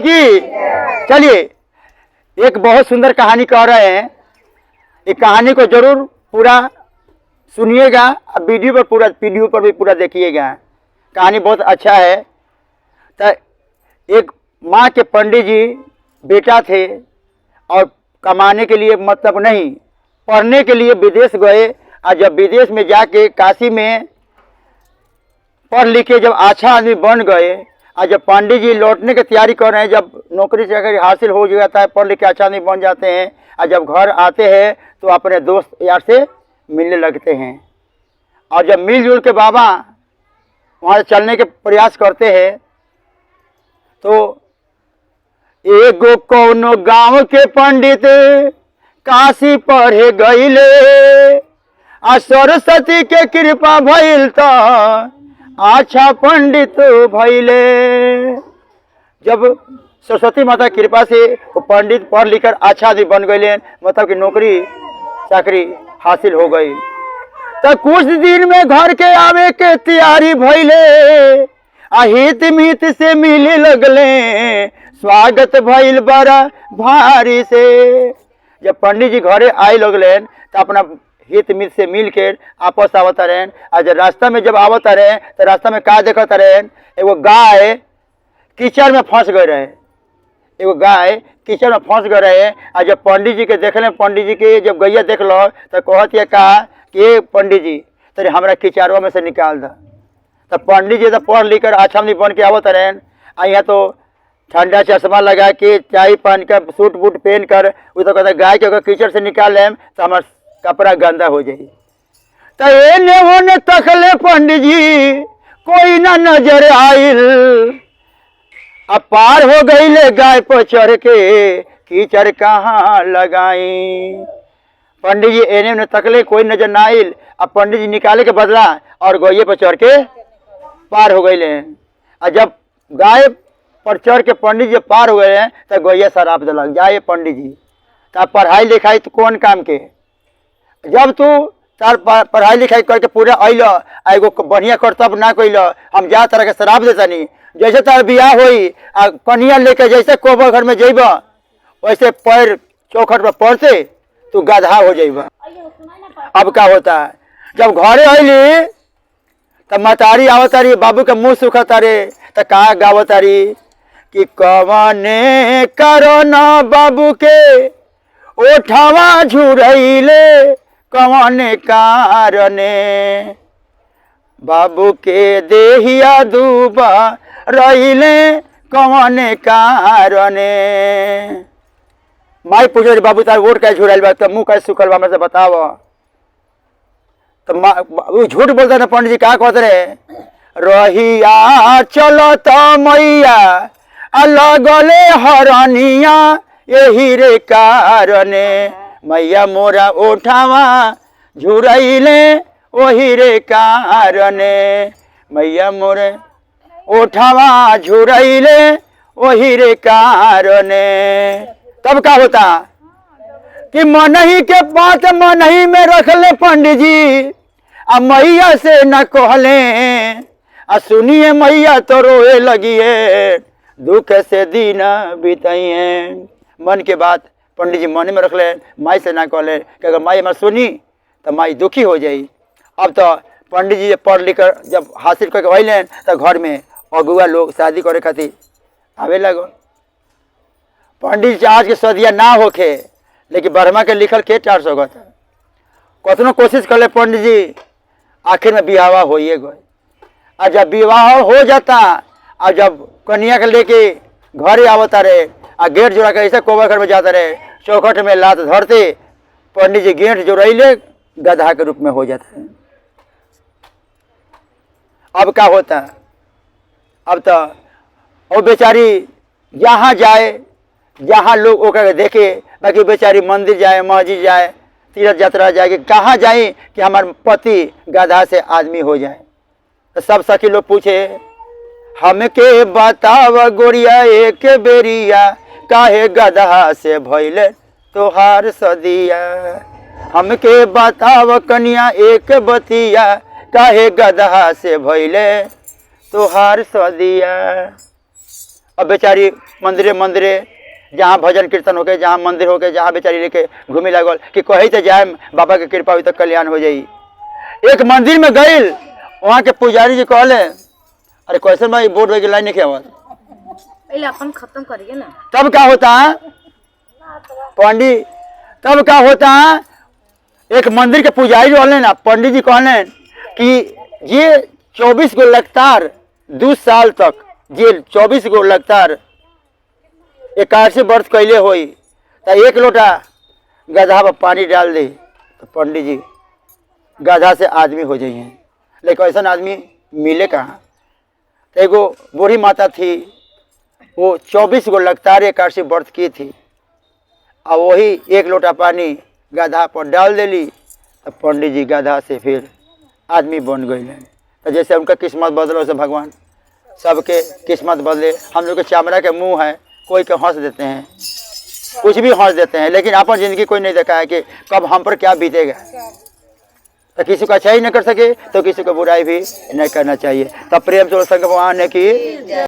की। चलिए एक बहुत सुंदर कहानी कह रहे हैं, इस कहानी को जरूर पूरा सुनिएगा, वीडियो पर भी पूरा देखिएगा। कहानी बहुत अच्छा है। तो एक माँ के पंडित जी बेटा थे और कमाने के लिए मतलब नहीं, पढ़ने के लिए विदेश गए। और जब विदेश में जाके काशी में पढ़ लिख के जब अच्छा आदमी बन गए, और जब पंडित जी लौटने की तैयारी कर रहे हैं, जब नौकरी चाकरी हासिल हो जाता है, पढ़ लिख के अच्छा आदमी बन जाते हैं, और जब घर आते हैं तो अपने दोस्त यार से मिलने लगते हैं। और जब मिलजुल के बाबा वहाँ से चलने के प्रयास करते हैं तो एगो कौनो गांव के पंडित काशी पढ़े गईले, आ सरस्वती के कृपा भइल तो अच्छा पंडित भइले। जब सरस्वती माता की कृपा से वो पंडित पढ़ लिख कर अच्छा आदमी बन गए, मतलब कि नौकरी चाकरी हासिल हो गई। तो कुछ दिन में घर के आवे के तैयारी भइले, हित मित से मिले लगले, स्वागत भइल बड़ा भारी से। जब पंडित जी घरे आए लगले तो अपना हित मित से मिल के आपस आवत रहे। आज रास्ता में जब आवत रहे तो रास्ता में का देखत रहे, एगो गाय कीचड़ में फंस गए रहे। एगो गाय कीचड़ में फंस गए रहे। और जब पंडित जी के देखले, पंडित जी के जब गैया देख लो तो कहत कहा कि पंडित जी तेरे हमारा कीचड़वा में से निकाल द। तो पंडित जी तो पढ़ लिख कर अच्छा आदमी बन के आवत रहे। यहाँ तो ठंडा चश्मा लगा के, चाय पहन कर, सूट बूट पहन कर, वो तो कहता गाय के अगर कीचड़ से निकाल लें तो हमारा कपड़ा गंदा हो जाए। तो एने ओने तकले पंडित जी, कोई ना नजर आइल। अब पार हो गई ले गाय पर चढ़ के, कीचड़ कहाँ लगाई। पंडित जी एने ओने तकले, कोई नजर ना आइल। अब पंडित जी निकाले के बदला और गैये पर चढ़ के पार हो गई ले। और जब गाय पर चढ़ के पंडित जी पार हो गए तो गैया शराब दिलक, जाए पंडित जी तो पढ़ाई लिखाई तो कौन काम के। जब तू तार पढ़ाई लिखाई करके पूरा अल, एगो बढ़िया कर्तव्य ना कैल, हम जा तरह के शराब देता नहीं। जैसे तार बियाह होई आ कन्या लेके जैसे कोबर घर में जेब, वैसे पैर चौखट पर पड़ते तू गधा हो जाइब। अब क्या होता है, जब घरे अली तो मतारी आवतारी, बाबू के मुँह सुखतारे तो कहा गावतारी कि कवने करना बाबू के ओठवा झुरैले, कवने कारणे बाबू के देहिया दूबा रहिले, कवने कारणे। माई पूछो बाबू तार वोट कैसे झुराइल बा, तो मुँह कैसे सुखल बा, से बताव। तो झूठ बोलता ना पंडित जी, क्या कहते रहे, रहिया चलत मैया लगले हरनिया, यही रे कारणे मैया मोरा ओठावा झुरैले, वही रे कारणे मैया मोरे ओठावा झुरैले, वही रे कारणे। तब क्या होता कि मनही के बात मनही में रख ले पंडित जी, आ मैया से न कहले, आ सुनिए मैया तो रोए लगिए, दुख से दिन बीतिए। मन के बात पंडित जी मन में रख ले, माई से ना कहले कि अगर माई हमारे सुनी तो माई दुखी हो जाई। अब तो पंडित जी पढ़ लिख कर जब हासिल करके अइले तो घर में अगुआ लोग शादी करे खातिर आवे लगो। पंडित जी आज के सदिया ना होखे, लेकिन बर्मा के लिखल के 400 गत कतनो कोशिश कर ले पंडित जी, आखिर में विवाह हो गए। और जब विवाह हो जाता और जब कन्या के लेके घर आवता रहे, आ गेट जोड़ा के ऐसे कोबर घर में जाता रहे, चौखट में लात धरते पंडित जी गेट जोड़ैले गधा के रूप में हो जाते हैं। अब क्या होता, अब तो वो बेचारी जहाँ जाए, जहाँ लोग ओकर देखे, बाकी बेचारी मंदिर जाए, मस्जिद जाए, तीर्थ यात्रा जाए, कहाँ जाए कि हमारे पति गधा से आदमी हो जाए। तो सब सखी लोग पूछे, हमके बताव गोरिया एक बेरिया, काहे गधा से भइले तोहार सदिया। हमके बताव कन्या एक बतिया, काहे गधा से भइले तोहार सदिया। अब बेचारी मंदिरे मंदिरे जहाँ भजन कीर्तन होके, जहाँ मंदिर होके, जहाँ बेचारी लेके घूमे लागल कि कही तो जाए बाबा के कृपा हुई तो कल्याण हो जाई। एक मंदिर में गईल, वहाँ के पुजारी जी कहले अरे कैसे भाई बोर्ड वही लाइन नहीं आवत, पहले अपन खत्म करिए ना। तब क्या होता है पंडित, तब क्या होता है एक मंदिर के पुजारी रहने ना, पंडित जी कहले कि ये 24 गो लगातार 2 साल तक ये 24 गो लगातार 81 व्रत कैले होई तो 1 लोटा गधा पर पानी डाल दे तो पंडित जी गधा से आदमी हो जाइए। लेकिन ऐसा आदमी मिले कहाँ। तो एगो बूढ़ी माता थी, वो 24 गो लगातार 81 व्रत की थी, और वही 1 लोटा पानी गधा पर डाल देली तो पंडित जी गधा से फिर आदमी बन गए। तो जैसे उनका किस्मत बदलो से भगवान सबके किस्मत बदले। हम लोग के चमड़ा के मुंह है, कोई के हंस देते हैं, कुछ भी हंस देते हैं, लेकिन अपन जिंदगी कोई नहीं देखा है कि कब हम पर क्या बीतेगा। तो किसी को अच्छाई नहीं कर सके तो किसी को बुराई भी नहीं करना चाहिए। तब प्रेम से संग भगवान ने की